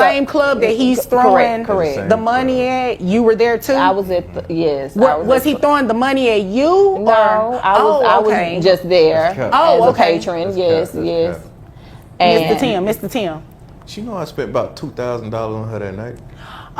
same club that he's throwing correct. the money at, you were there too? I was at the, yes. Was he throwing the money at you? No, I was just there as a patron. Yes. And Mr. Tim. She know I spent about $2,000 on her that night.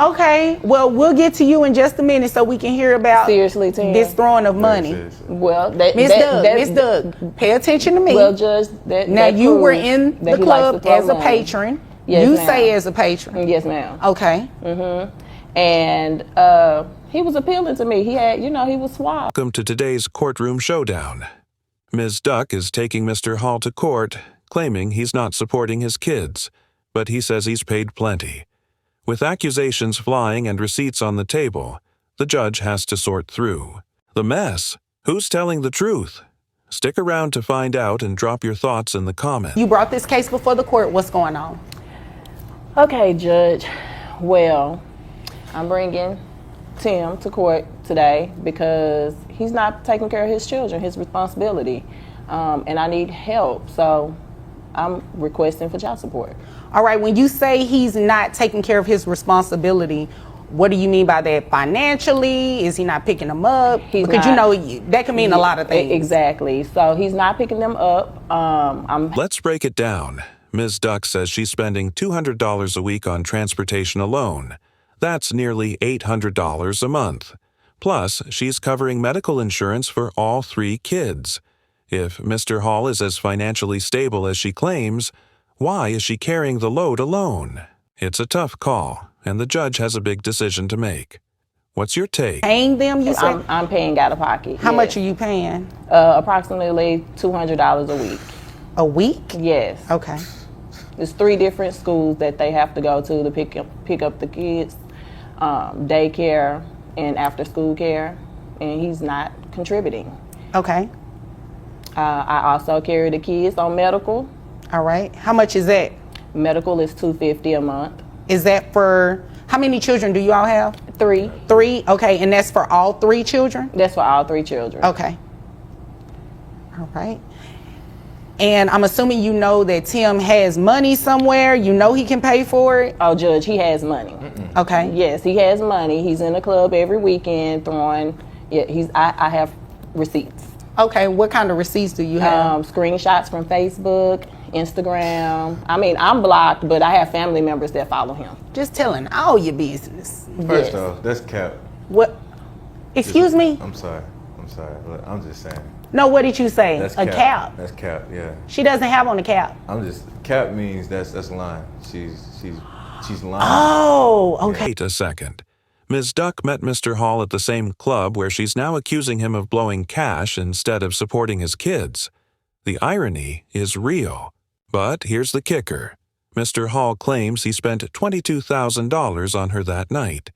Okay, well, we'll get to you in just a minute so we can hear about seriously, Tim, this throwing of money. Seriously. Well, Miss Doug, pay attention to me. Well, Judge, now you were in the club as a patron. Yes, you ma'am. say as a patron. Yes, ma'am. Okay. And he was appealing to me. He had, he was suave. Welcome to today's courtroom showdown. Ms. Duck is taking Mr. Hall to court, claiming he's not supporting his kids, but he says he's paid plenty. With accusations flying and receipts on the table, the judge has to sort through. The mess? Who's telling the truth? Stick around to find out and drop your thoughts in the comments. You brought this case before the court. What's going on? Okay, Judge. Well, I'm bringing Tim to court today because he's not taking care of his children, his responsibility, and I need help. So I'm requesting for child support. All right, when you say he's not taking care of his responsibility, what do you mean by that? Financially? Is he not picking them up? Because that can mean a lot of things. Exactly. So he's not picking them up. Let's break it down. Ms. Duck says she's spending $200 a week on transportation alone. That's nearly $800 a month. Plus, she's covering medical insurance for all 3 kids. If Mr. Hall is as financially stable as she claims, why is she carrying the load alone? It's a tough call, and the judge has a big decision to make. What's your take? Paying them, you said? I'm paying out of pocket. How much are you paying? Approximately $200 a week. A week? Yes. Okay. There's 3 different schools that they have to go to pick up the kids, daycare and after school care, and he's not contributing. Okay. I also carry the kids on medical. All right. How much is that? Medical is $250 a month. Is that for, how many children do you all have? 3. 3? Okay. And that's for all 3 children? That's for all 3 children. Okay. All right. And I'm assuming you know that Tim has money somewhere. You know he can pay for it? Oh, Judge, he has money. Okay. Yes, he has money. He's in the club every weekend throwing. Yeah, I have receipts. Okay. What kind of receipts do you have? Screenshots from Facebook, Instagram. I mean, I'm blocked, but I have family members that follow him. Just telling all your business. First off, that's cap. What? Excuse me? I'm sorry. Look, I'm just saying. No, what did you say? That's a cap. That's cap, yeah. She doesn't have on a cap. Cap means that's lying. She's lying. Oh, okay. Wait a second. Ms. Duck met Mr. Hall at the same club where she's now accusing him of blowing cash instead of supporting his kids. The irony is real. But here's the kicker. Mr. Hall claims he spent $22,000 on her that night.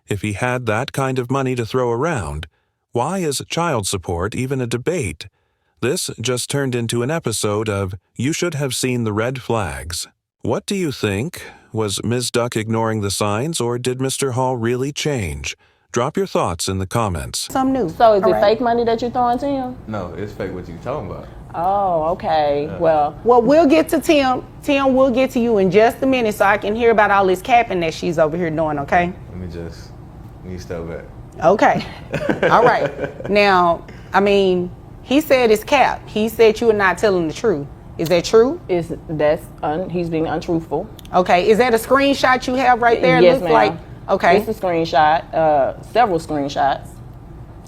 If he had that kind of money to throw around, why is child support even a debate? This just turned into an episode of You Should Have Seen the Red Flags. What do you think? Was Ms. Duck ignoring the signs, or did Mr. Hall really change? Drop your thoughts in the comments. Some new. So is it fake money that you're throwing to him? No, it's fake what you talking about. Oh, okay. Yeah. Well, we'll get to Tim. Tim, we'll get to you in just a minute so I can hear about all this capping that she's over here doing, okay? Let me step back. Okay. All right. Now, I mean, he said it's cap. He said you are not telling the truth. Is that true? he's being untruthful. Okay. Is that a screenshot you have right there? Yes, Looks ma'am. like, okay. It's a screenshot, several screenshots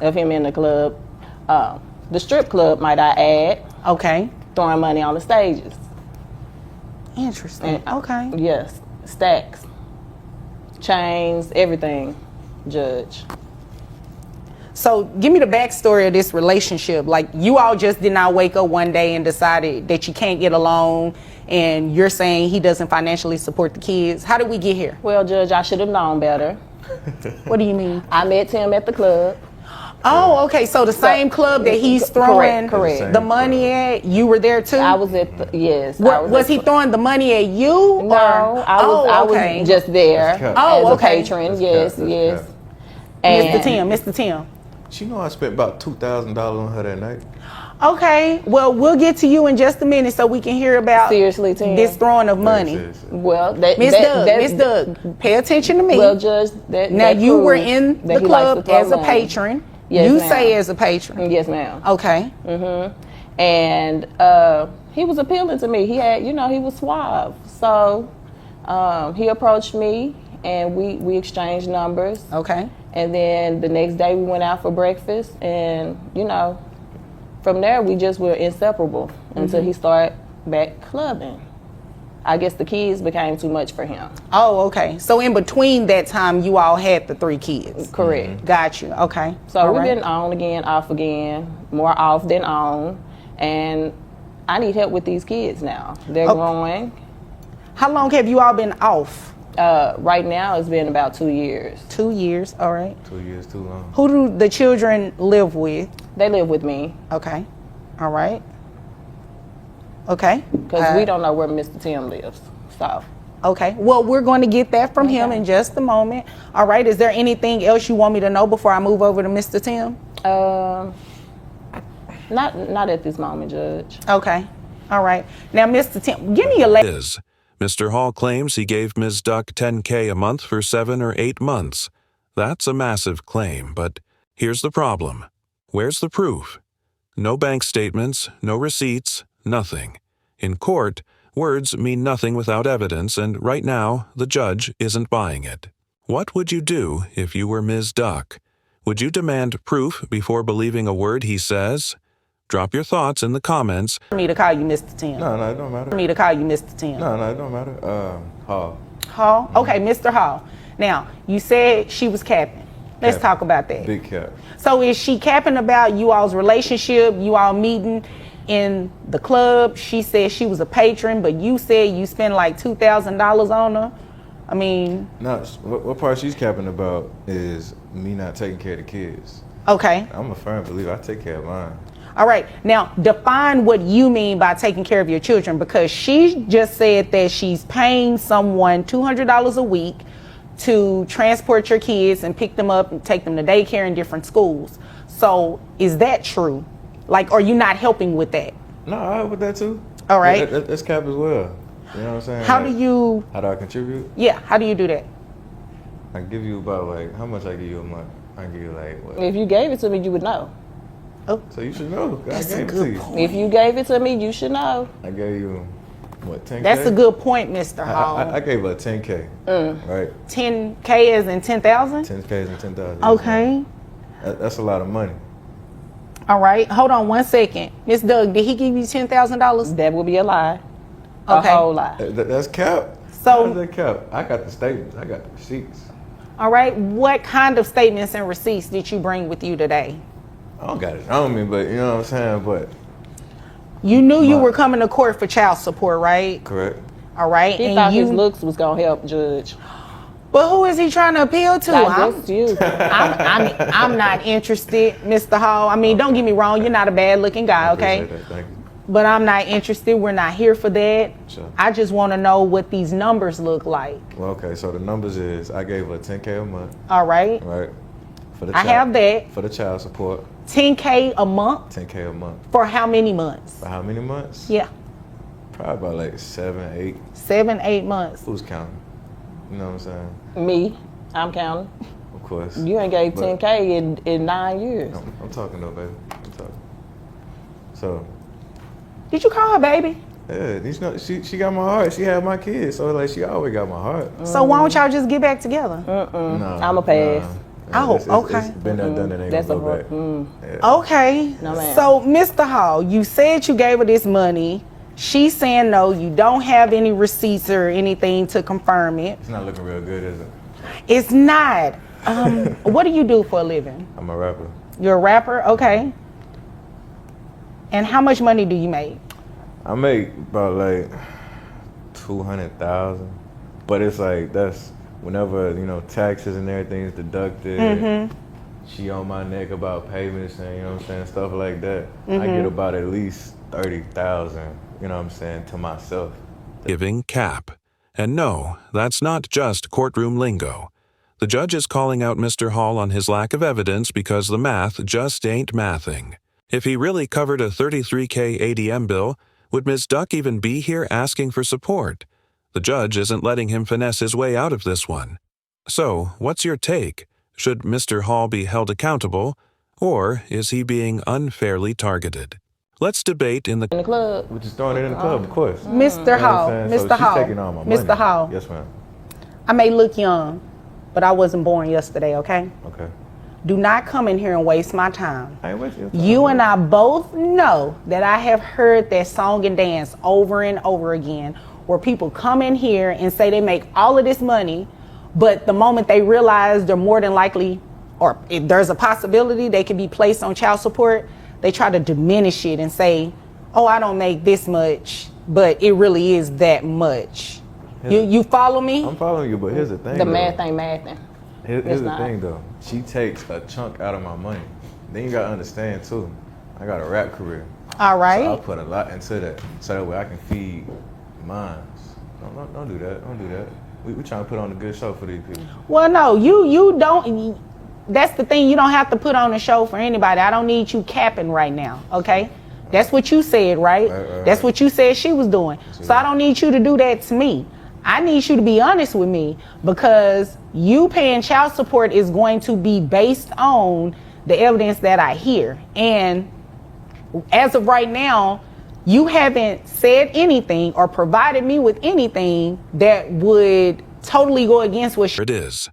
of him in the club. The strip club, might I add. Okay. Throwing money on the stages. Interesting. Okay. Yes. Stacks. Chains, everything, Judge. So give me the backstory of this relationship. Like, you all just did not wake up one day and decided that you can't get along, and you're saying he doesn't financially support the kids. How did we get here? Well, Judge, I should have known better. What do you mean? I met Tim at the club. Oh, okay. So the same club that he's throwing correct. the money at, you were there too? I was at the, yes. Was he throwing the money at you? No, I was just there as a patron. Yes. And Mr. Tim. She know I spent about $2,000 on her that night. Okay, well, we'll get to you in just a minute so we can hear about Seriously, Tim? this throwing of money. Seriously. Well, Miss Doug, pay attention to me. Well, Judge, now, that you were proves in that the he likes to club throw as a money. patron. Yes, You ma'am. say as a patron. Yes, ma'am. Okay. And he was appealing to me. He had, he was suave. So he approached me, and we exchanged numbers. Okay. And then the next day we went out for breakfast, and from there we just were inseparable until he started back clubbing. I guess the kids became too much for him. Oh, okay. So in between that time, you all had the 3 kids. Correct. Got you. Okay. So All we've right. been on again, off again, more off than on, and I need help with these kids now. They're growing. How long have you all been off? Right now it's been about 2 years. 2 years. All right. 2 years too long. Who do the children live with? They live with me Okay. All right. Okay. because we don't know where Mr. Tim lives. So Okay. Well, we're going to get that from him in just a moment. All right. Is there anything else you want me to know before I move over to Mr. Tim? not at this moment, Judge. Okay. All right. Now, Mr. Tim, give me your Is Mr. Hall claims he gave Ms. Duck $10K a month for 7 or 8 months. That's a massive claim, but here's the problem. Where's the proof? No bank statements, no receipts, nothing. In court, words mean nothing without evidence, and right now, the judge isn't buying it. What would you do if you were Ms. Duck? Would you demand proof before believing a word he says? Drop your thoughts in the comments. for me to call you Mr. Tim. No, it don't matter. For me to call you Mr. Tim. No, it don't matter. Hall. Hall? Okay, Mr. Hall. Now, you said she was capping. Let's Cap. talk about that. Big cap. So is she capping about you all's relationship, you all meeting in the club? She said she was a patron, but you said you spent like $2,000 on her. I mean, No, what part she's capping about is me not taking care of the kids. okay. I'm a firm believer. I take care of mine. All right. Now, define what you mean by taking care of your children, because she just said that she's paying someone $200 a week to transport your kids and pick them up and take them to daycare in different schools. So is that true? Like, are you not helping with that? No, I help with that too. All right. That's cap as well. You know what I'm saying? How Like, do you, How do I contribute? yeah, how do you do that? I give you about like, how much I give you a month? I give you like, what? If you gave it to me, you would know. So you should know. That's I a gave it good to you. point. If you gave it to me, you should know. I gave you, what, 10K? That's a good point, Mr. Hall. I gave her 10K, right? 10K as in 10,000? 10K and 10,000. Okay. That's a lot of money. All right. Hold on one second. Miss Doug, did he give you $10,000? That would be a lie. Okay. A whole lie. That's cap. So- How's that cap? I got the statements. I got the receipts. All right. What kind of statements and receipts did you bring with you today? I don't got it on me, but you know what I'm saying? But You knew you were coming to court for child support, right? correct. All right. He thought his looks was gonna help, Judge. But who is he trying to appeal to? That's you. I'm not interested, Mr. Hall. I mean, don't get me wrong. You're not a bad looking guy, I okay? appreciate that. Thank you. But I'm not interested. We're not here for that. Sure. I just want to know what these numbers look like. Well, okay, so the numbers is I gave her 10K a month, All right. right? For the I have that. For the child support, 10K a month 10K a month. for how many months? For how many months? Yeah. Probably about like 7, 8. 7, 8 months. Who's counting? You know what I'm saying? Me, I'm counting. Of course. You ain't gave But 10K in 9 years. I'm talking though, baby. I'm talking. So, Did you call her baby? yeah, you know, she got my heart. She had my kids, so like she always got my heart. So why don't y'all just get back together? Nah, I'ma pass. Oh, It's okay. been there, done it. Ain't That's gonna go a back. Yeah. Okay. No, ma'am. So, Mr. Hall, you said you gave her this money. She's saying no, you don't have any receipts or anything to confirm it. It's not looking real good, is it? It's not. What do you do for a living? I'm a rapper. You're a rapper? Okay. And how much money do you make? I make about like 200,000, but it's like that's whenever taxes and everything is deducted. She on my neck about payments and what I'm saying, stuff like that. I get about at least 30,000. You know what I'm saying, to myself. Giving cap. And no, that's not just courtroom lingo. The judge is calling out Mr. Hall on his lack of evidence because the math just ain't mathing. If he really covered a $33K ADM bill, would Ms. Duck even be here asking for support? The judge isn't letting him finesse his way out of this one. So, what's your take? Should Mr. Hall be held accountable, or is he being unfairly targeted? Let's debate in the club. We're just throwing it in the club, of course. Mr. Hall, So Mr. she's Hall, taking all my money. Mr. Hall. Yes, ma'am. I may look young, but I wasn't born yesterday, okay? Okay. Do not come in here and waste my time. I ain't wasting your time. You and I both know that I have heard that song and dance over and over again, where people come in here and say they make all of this money, but the moment they realize they're more than likely, or if there's a possibility they could be placed on child support, they try to diminish it and say, oh, I don't make this much, but it really is that much. You follow me? I'm following you, but here's the thing. The math ain't mathing. Here's the thing, though. She takes a chunk out of my money. Then you gotta understand too. I got a rap career. All right. So I put a lot into that, so that way I can feed mine. Don't do that. Don't do that. We trying to put on a good show for these people. Well, no, you don't. That's the thing. You don't have to put on a show for anybody. I don't need you capping right now, okay? That's what you said, right? That's what you said she was doing. So I don't need you to do that to me. I need you to be honest with me, because you paying child support is going to be based on the evidence that I hear. And as of right now, you haven't said anything or provided me with anything that would totally go against what it is.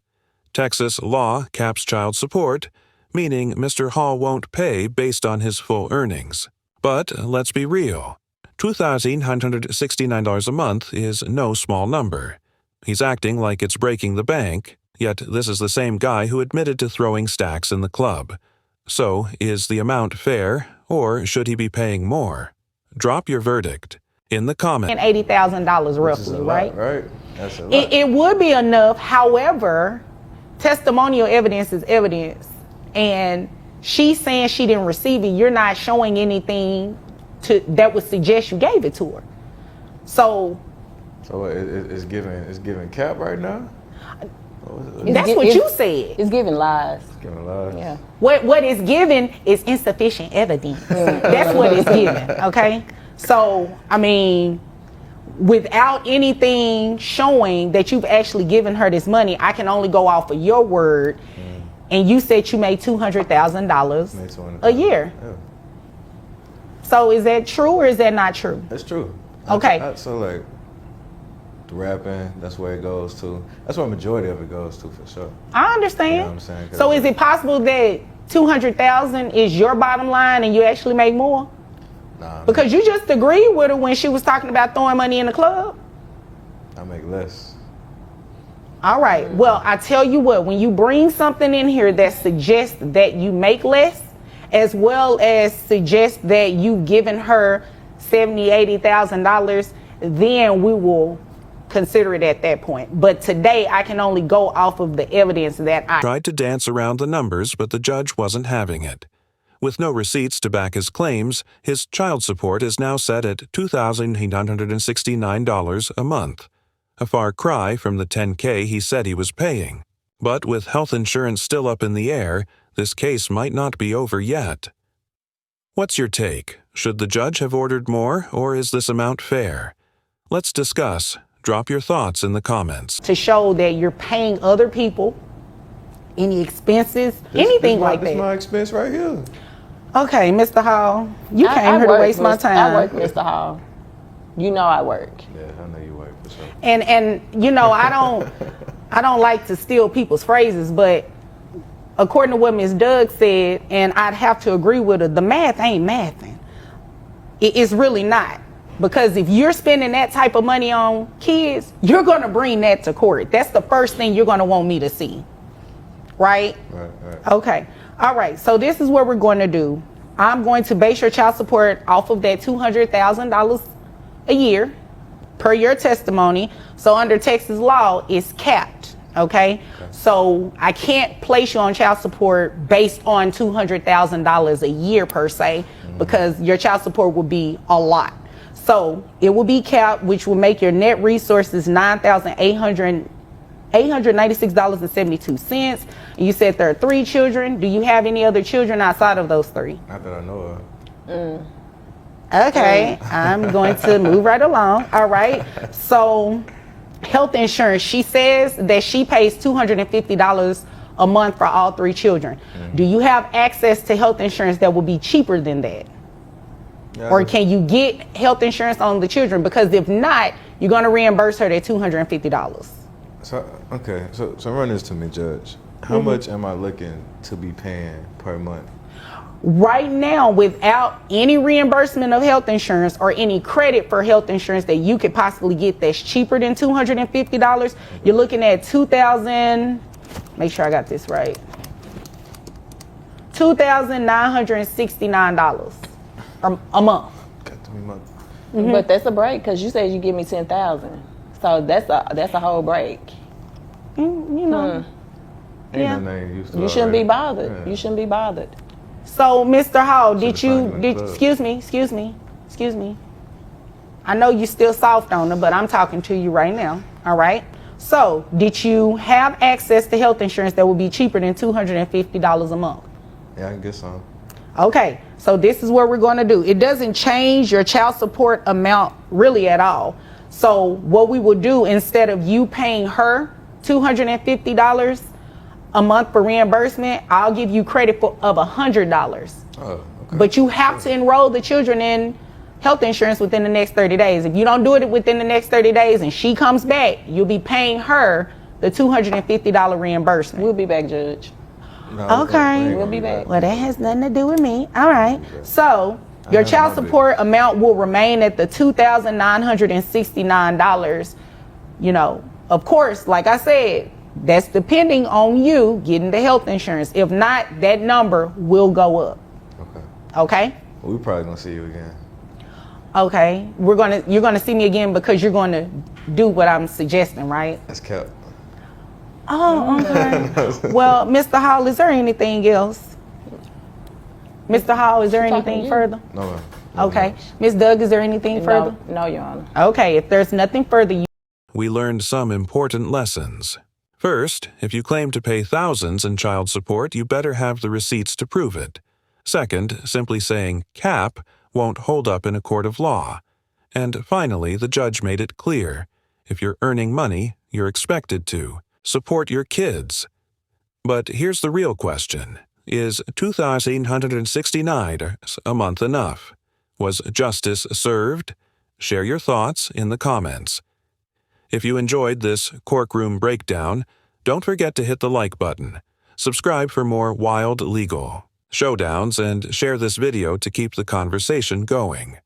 Texas law caps child support, meaning Mr. Hall won't pay based on his full earnings. But let's be real. $2,969 a month is no small number. He's acting like it's breaking the bank, yet this is the same guy who admitted to throwing stacks in the club. So, is the amount fair, or should he be paying more? Drop your verdict in the comments. $80,000 roughly, right? Right. That's a lot. It would be enough. However, testimonial evidence is evidence, and she's saying she didn't receive it. You're not showing anything that would suggest you gave it to her. So it's giving cap right now. That's what you said. It's giving lies. It's giving lies. Yeah. What is given is insufficient evidence. That's what it's given. Okay. So I mean, without anything showing that you've actually given her this money, I can only go off of your word. And you said you made $200,000 a year. Yeah. So is that true or is that not true? That's true. Okay. So like the rapping, that's where it goes to. That's where the majority of it goes to, for sure. I understand. You know what I'm saying? So is it possible that $200,000 is your bottom line and you actually make more? Nah. Because you just agreed with her when she was talking about throwing money in the club. I make less. All right. Well, I tell you what, when you bring something in here that suggests that you make less, as well as suggest that you've given her $70,000, $80,000, then we will consider it at that point. But today, I can only go off of the evidence that I tried to dance around the numbers, but the judge wasn't having it. With no receipts to back his claims, his child support is now set at $2,969 a month, a far cry from the $10K he said he was paying. But with health insurance still up in the air, this case might not be over yet. What's your take? Should the judge have ordered more, or is this amount fair? Let's discuss. Drop your thoughts in the comments. to show that you're paying other people any expenses, anything like This that. my expense right here. Okay, Mr. Hall, you I came here to work, waste my Mr. time. I work, Mr. Hall. You know I work. Yeah, I know you work for sure. And you know, I don't like to steal people's phrases, but according to what Ms. Doug said, and I'd have to agree with her, the math ain't mathing. It's really not. Because if you're spending that type of money on kids, you're going to bring that to court. That's the first thing you're going to want me to see. Right? Right. Okay. All right. So this is what we're going to do. I'm going to base your child support off of that $200,000 a year per your testimony. So under Texas law, it's capped. Okay. So I can't place you on child support based on $200,000 a year per se, because your child support will be a lot. So it will be capped, which will make your net resources $9,800 $896.72. You said there are 3 children. Do you have any other children outside of those 3? Not that I know of. Okay, I'm going to move right along. All right. So, health insurance, she says that she pays $250 a month for all 3 children. Do you have access to health insurance that will be cheaper than that? Yeah, Or can you get health insurance on the children? Because if not, you're going to reimburse her that $250. So run this to me, Judge. How much am I looking to be paying per month? Right now, without any reimbursement of health insurance or any credit for health insurance that you could possibly get that's cheaper than $250, you're looking at make sure I got this right, $2,969 a month. Got 3 months. But that's a break because you said you give me 10,000, so that's a whole break. You know. Yeah. Ain't no name used to You shouldn't be already. bothered. Yeah. You shouldn't be bothered. So, Mr. Hall, did Should've you, signed in the club. excuse me. I know you still soft on her, but I'm talking to you right now. All right. So, did you have access to health insurance that would be cheaper than $250 a month? Yeah, I can get some. Okay, so this is what we're going to do. It doesn't change your child support amount really at all. So what we will do, instead of you paying her $250 a month for reimbursement, I'll give you credit of $100. Oh, okay. But you have to enroll the children in health insurance within the next 30 days. If you don't do it within the next 30 days and she comes back, you'll be paying her the $250 reimbursement. We'll be back, Judge. No, Okay. we We'll be back. Well, that has nothing to do with me. All right. So your know child my big. support amount will remain at the $2,969. You know, of course, like I said, that's depending on you getting the health insurance. If not, that number will go up. Okay. Okay. Well, we probably gonna see you again. Okay. You're gonna see me again because you're gonna do what I'm suggesting, right? That's kept. Oh, okay. Well, Mr. Hall, is there anything else? Mr. Hall, is there Talking to anything you. further? No, man. Okay. Ms. Doug, is there anything further? No, Your Honor. Okay, if there's nothing further, We learned some important lessons. First, if you claim to pay thousands in child support, you better have the receipts to prove it. Second, simply saying cap won't hold up in a court of law. And finally, the judge made it clear. If you're earning money, you're expected to support your kids. But here's the real question. Is $2,869 a month enough? Was justice served? Share your thoughts in the comments. If you enjoyed this courtroom breakdown, don't forget to hit the like button. Subscribe for more wild legal showdowns and share this video to keep the conversation going.